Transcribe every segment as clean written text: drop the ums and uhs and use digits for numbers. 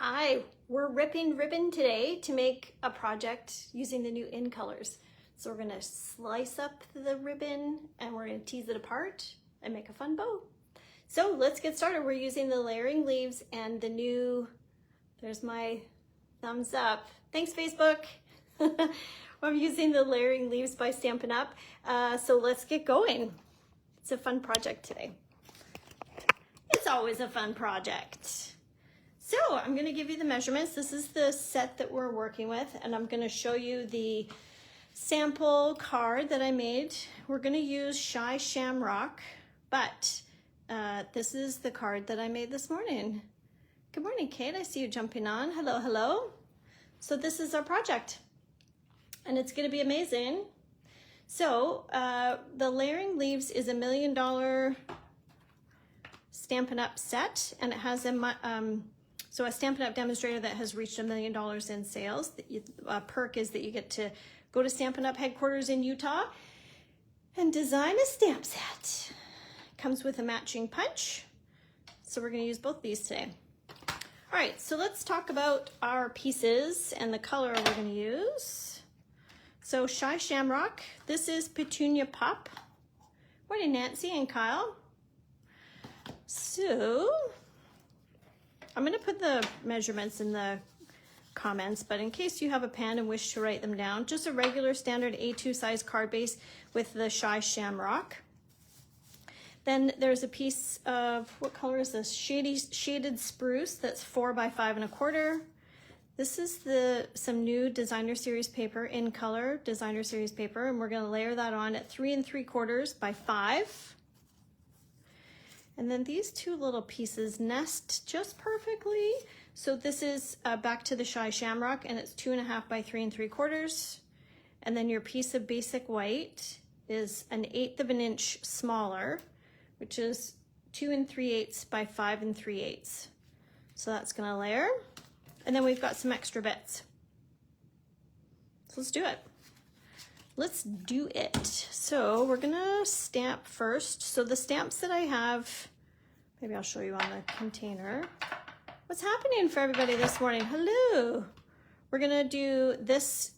Hi, we're ripping ribbon today to make a project using the new in colors. So we're gonna slice up the ribbon and we're gonna tease it apart and make a fun bow. So let's get started. We're using the layering leaves and the new, there's my thumbs up. Thanks, Facebook. I'm using the layering leaves by Stampin' Up. So let's get going. It's a fun project today. It's always a fun project. So I'm going to give you the measurements. This is the set that we're working with, and I'm going to show you the sample card that I made. We're going to use Shy Shamrock, but this is the card that I made this morning. Good morning, Kate. I see you jumping on. Hello, hello. So this is our project, and it's going to be amazing. So the layering leaves is $1 million Stampin' Up set, and it has a Stampin' Up demonstrator that has reached $1 million in sales. A perk is that you get to go to Stampin' Up headquarters in Utah and design a stamp set. Comes with a matching punch. So we're going to use both these today. All right, so let's talk about our pieces and the color we're going to use. So Shy Shamrock, this is Petunia Pup. Morning, Nancy and Kyle. So I'm going to put the measurements in the comments, but in case you have a pen and wish to write them down, just a regular standard A2 size card base with the Shy Shamrock. Then there's a piece of, what color is this? Shaded spruce that's 4 by 5 1/4. This is some new designer series paper, in color designer series paper, and we're going to layer that on at 3 3/4 by 5. And then these two little pieces nest just perfectly. So this is back to the Shy Shamrock, and it's 2.5 by 3 3/4. And then your piece of basic white is 1/8 of an inch smaller, which is 2 3/8 by 5 3/8. So that's gonna layer. And then we've got some extra bits. So let's do it. Let's do it. So we're gonna stamp first. So the stamps that I have, maybe I'll show you on the container. What's happening for everybody this morning? Hello. We're gonna do this.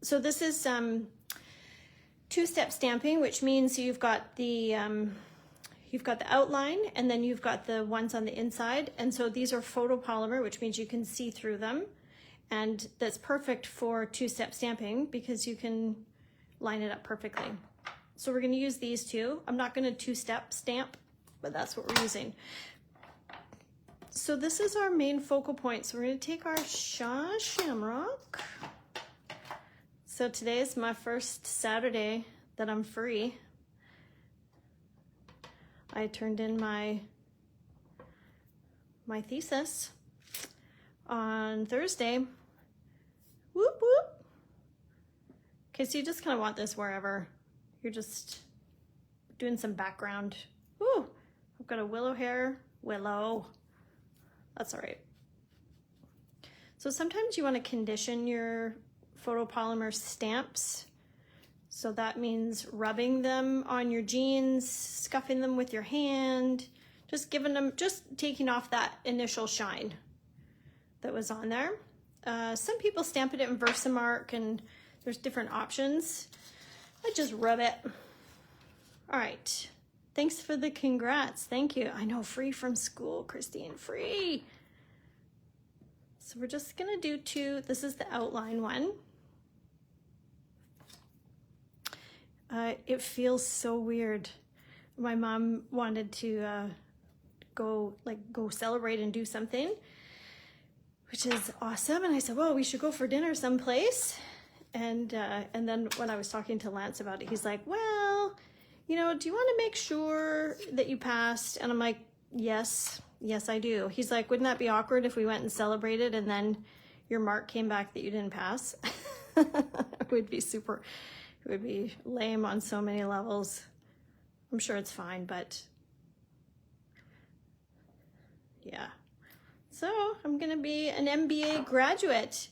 So this is two-step stamping, which means you've got the outline and then you've got the ones on the inside. And so these are photopolymer, which means you can see through them. And that's perfect for two-step stamping because you can line it up perfectly. So we're going to use these two. I'm not going to two-step stamp, but that's what we're using. So this is our main focal point. So we're going to take our Shy Shamrock. So today is my first Saturday that I'm free. I turned in my thesis on Thursday. Whoop, whoop. Okay, so you just kind of want this wherever. You're just doing some background. Ooh, I've got a willow hair. Willow. That's all right. So sometimes you want to condition your photopolymer stamps. So that means rubbing them on your jeans, scuffing them with your hand, just taking off that initial shine that was on there. Some people stamp it in Versamark, and there's different options. I just rub it. All right. Thanks for the congrats. Thank you. I know, free from school, Christine, free. So we're just gonna do two. This is the outline one. It feels so weird. My mom wanted to go celebrate and do something, which is awesome. And I said, well, we should go for dinner someplace. And then when I was talking to Lance about it, he's like, well, do you want to make sure that you passed? And I'm like, yes, I do. He's like, wouldn't that be awkward if we went and celebrated and then your mark came back that you didn't pass? It would be lame on so many levels. I'm sure it's fine, but yeah. So I'm gonna be an MBA graduate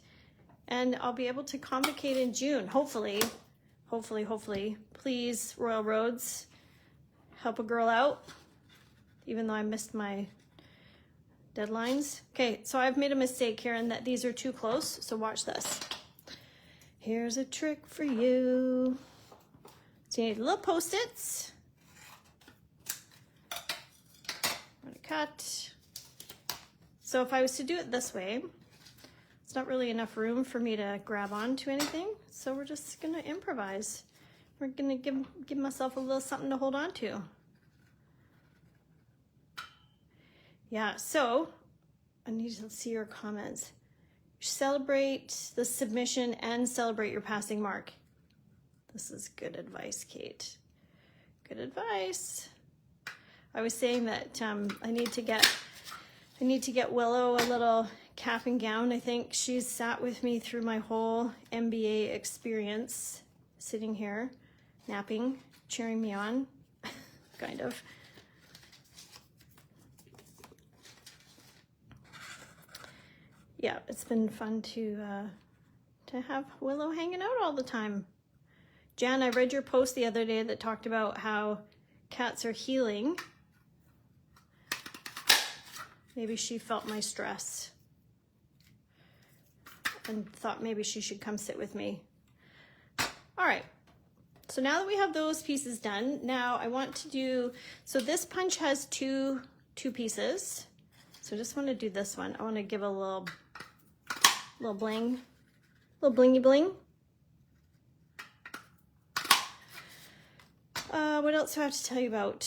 and I'll be able to convocate in June, hopefully. Please, Royal Roads, help a girl out, even though I missed my deadlines. Okay, so I've made a mistake here in that these are too close, so watch this. Here's a trick for you. So you need little Post-its. I'm gonna cut. So if I was to do it this way, it's not really enough room for me to grab onto anything, so we're just gonna improvise. We're gonna give myself a little something to hold on to. Yeah, so I need to see your comments. Celebrate the submission and celebrate your passing mark. This is good advice, Kate. Good advice. I was saying that I need to get Willow a little cap and gown. I think she's sat with me through my whole MBA experience, sitting here, napping, cheering me on, kind of. Yeah, it's been fun to have Willow hanging out all the time. Jan, I read your post the other day that talked about how cats are healing. Maybe she felt my stress and thought maybe she should come sit with me. All right, so now that we have those pieces done, now I want to do, so this punch has two pieces. So I just want to do this one. I want to give a little bling, little blingy bling. What else do I have to tell you about?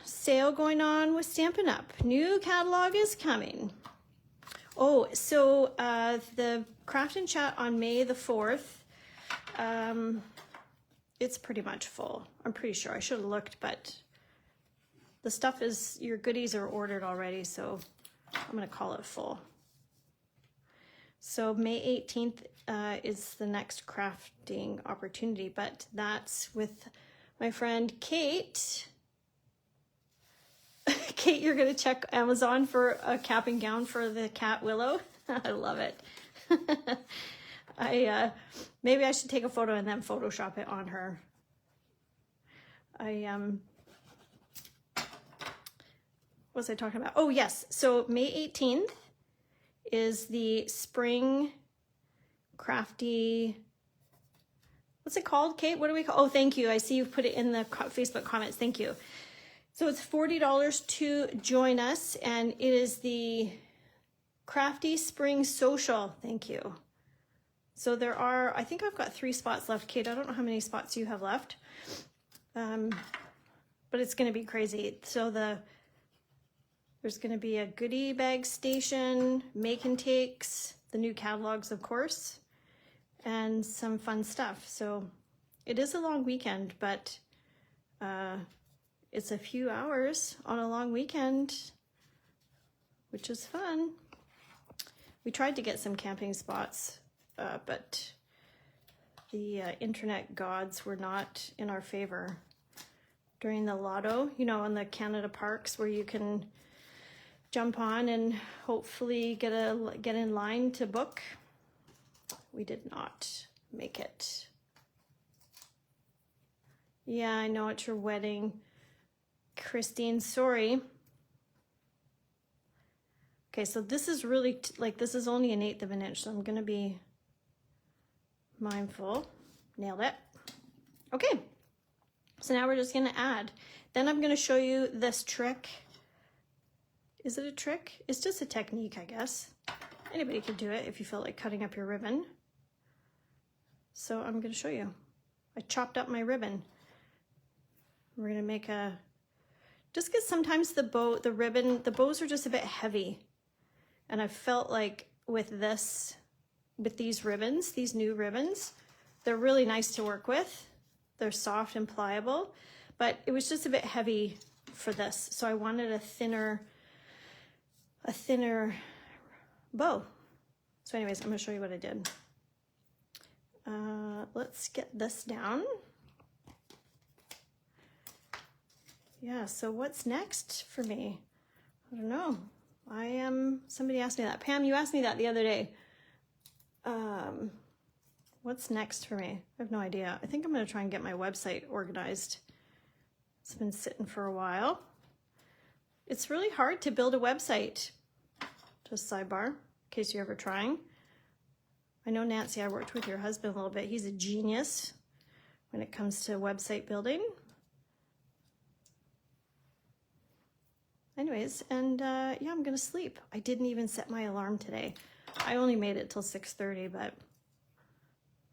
Sale going on with Stampin' Up. New catalog is coming. Oh, so the Craft and Chat on May the 4th, it's pretty much full. I'm pretty sure. I should have looked, but the stuff is, your goodies are ordered already, so I'm going to call it full. So May 18th is the next crafting opportunity, but that's with my friend Kate. Kate, you're going to check Amazon for a cap and gown for the cat Willow. I love it. Maybe I should take a photo and then Photoshop it on her. What was I talking about? Oh, yes. So May 18th is the spring crafty, what's it called, Kate? What do we call? Oh, thank you. I see you've put it in the Facebook comments. Thank you. So it's $40 to join us, and it is the Crafty Spring Social. Thank you. So there are, I think I've got 3 spots left, Kate. I don't know how many spots you have left, but it's going to be crazy. So there's going to be a goodie bag station, make and takes, the new catalogs, of course, and some fun stuff. So it is a long weekend, but it's a few hours on a long weekend, which is fun. We tried to get some camping spots, but the internet gods were not in our favor. During the lotto, you know, in the Canada parks where you can jump on and hopefully get in line to book, we did not make it. Yeah, I know it's your wedding, Christine, sorry. Okay, so this is really, this is only 1/8 of an inch, so I'm gonna be mindful. Nailed it. Okay, so now we're just gonna add. Then I'm gonna show you this trick. Is it a trick? It's just a technique, I guess. Anybody can do it if you feel like cutting up your ribbon. So I'm gonna show you. I chopped up my ribbon. We're gonna make a, just because sometimes the bows are just a bit heavy. And I felt like with these ribbons, these new ribbons, they're really nice to work with. They're soft and pliable, but it was just a bit heavy for this. So I wanted a thinner bow. So anyways, I'm gonna show you what I did. Let's get this down. Yeah, so what's next for me? I don't know. Somebody asked me that. Pam, you asked me that the other day. What's next for me? I have no idea. I think I'm gonna try and get my website organized. It's been sitting for a while. It's really hard to build a website. Just sidebar, in case you're ever trying. I know, Nancy, I worked with your husband a little bit. He's a genius when it comes to website building. Anyways, and yeah, I'm gonna sleep. I didn't even set my alarm today. I only made it till 6:30, but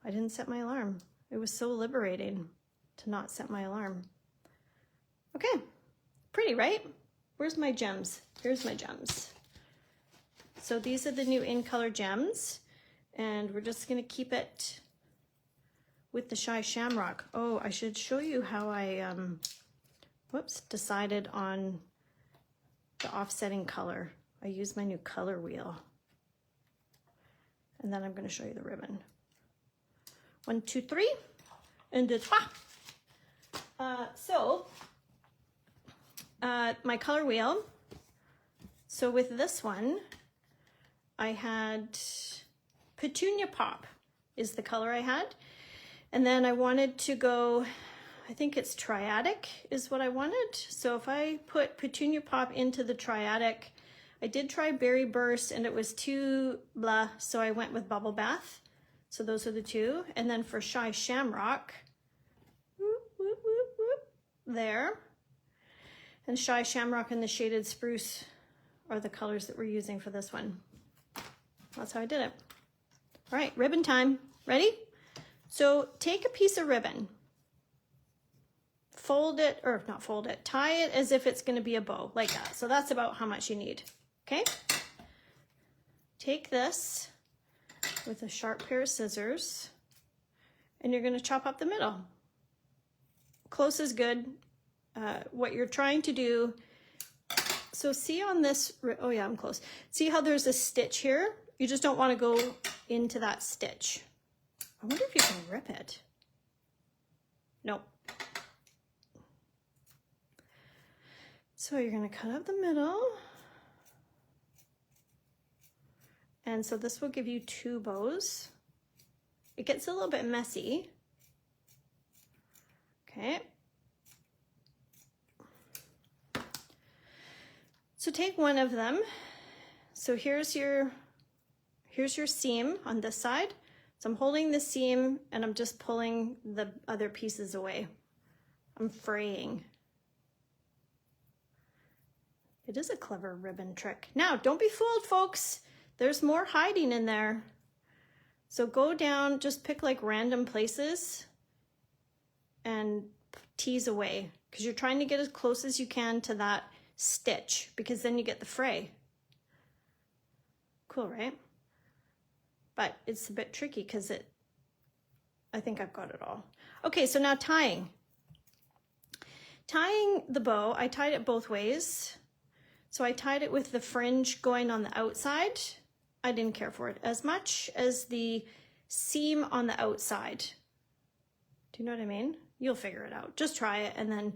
I didn't set my alarm. It was so liberating to not set my alarm. Okay, pretty, right? Where's my gems? Here's my gems. So these are the new in color gems, and we're just gonna keep it with the Shy Shamrock. Oh, I should show you how I, decided on the offsetting color. I used my new color wheel. And then I'm gonna show you the ribbon. 1, 2, 3, and 2, 3. My color wheel. So with this one, I had Petunia Pop is the color I had. And then I wanted to go, I think it's Triadic is what I wanted. So if I put Petunia Pop into the Triadic, I did try Berry Burst and it was too blah, so I went with Bubble Bath. So those are the two. And then for Shy Shamrock, there. And Shy Shamrock and the Shaded Spruce are the colors that we're using for this one. That's how I did it. All right, ribbon time. Ready? So take a piece of ribbon, fold it, or not fold it, tie it as if it's going to be a bow, like that. So that's about how much you need, okay? Take this with a sharp pair of scissors, and you're going to chop up the middle. Close is good. What you're trying to do, so see on this, oh yeah, I'm close. See how there's a stitch here? You just don't want to go into that stitch. I wonder if you can rip it. Nope. So you're going to cut up the middle. And so this will give you 2 bows. It gets a little bit messy. Okay. So take one of them. So here's your seam on this side. So I'm holding the seam and I'm just pulling the other pieces away. I'm fraying. It is a clever ribbon trick. Now, don't be fooled, folks. There's more hiding in there. So go down, just pick like random places and tease away because you're trying to get as close as you can to that stitch because then you get the fray. Cool, right? But it's a bit tricky because I think I've got it all. Okay, so now tying. Tying the bow, I tied it both ways. So I tied it with the fringe going on the outside. I didn't care for it as much as the seam on the outside. Do you know what I mean? You'll figure it out. Just try it and then,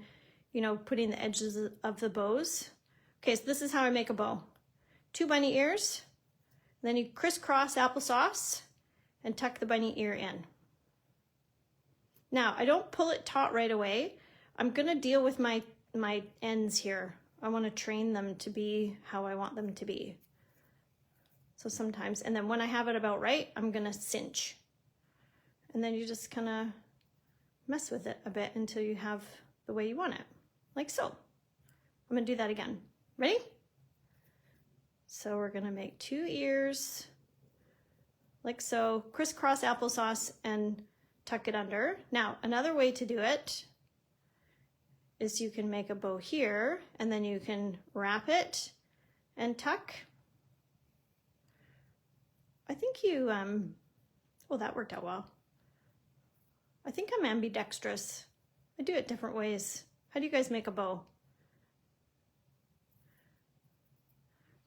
you know, putting the edges of the bows. Okay, so this is how I make a bow. 2 bunny ears. Then you crisscross applesauce and tuck the bunny ear in. Now, I don't pull it taut right away. I'm gonna deal with my ends here. I wanna train them to be how I want them to be. So sometimes, and then when I have it about right, I'm gonna cinch. And then you just kinda mess with it a bit until you have the way you want it, like so. I'm gonna do that again. Ready? So we're gonna make 2 ears, like so, crisscross applesauce and tuck it under. Now, another way to do it is you can make a bow here and then you can wrap it and tuck. I think you, oh, that worked out well. I think I'm ambidextrous. I do it different ways. How do you guys make a bow?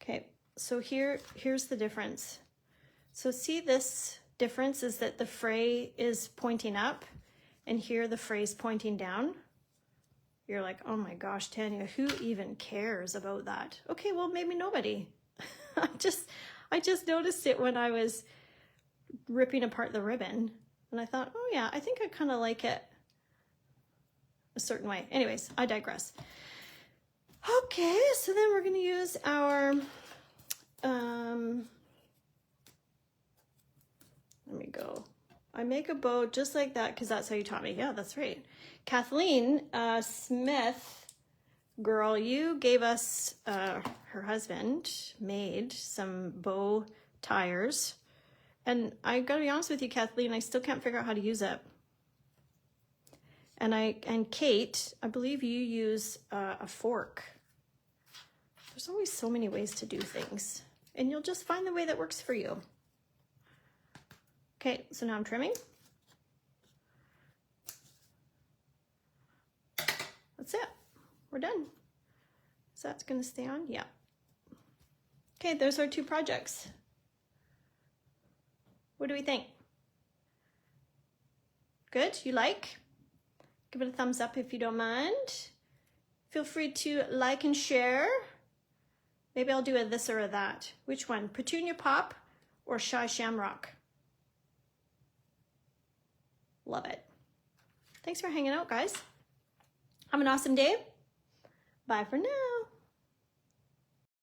Okay, so here's the difference. So see, this difference is that the fray is pointing up and here the fray's pointing down. You're like, oh my gosh, Tanya, who even cares about that? Okay, well, maybe nobody. I just noticed it when I was ripping apart the ribbon and I thought, oh yeah, I think I kind of like it a certain way. Anyways, I digress. Okay, so then we're gonna use our I make a bow just like that because that's how you taught me. Yeah, that's right. Kathleen Smith, girl, you gave us, her husband made some bow tires. And I gotta be honest with you, Kathleen, I still can't figure out how to use it. And Kate, I believe you use a fork. There's always so many ways to do things. And you'll just find the way that works for you. Okay, so now I'm trimming. That's it. We're done. So that's gonna stay on? Yeah. Okay, there's our 2 projects. What do we think? Good, you like? Give it a thumbs up if you don't mind. Feel free to like and share. Maybe I'll do a this or a that. Which one? Petunia Pop or Shy Shamrock? Love it. Thanks for hanging out, guys. Have an awesome day. Bye for now.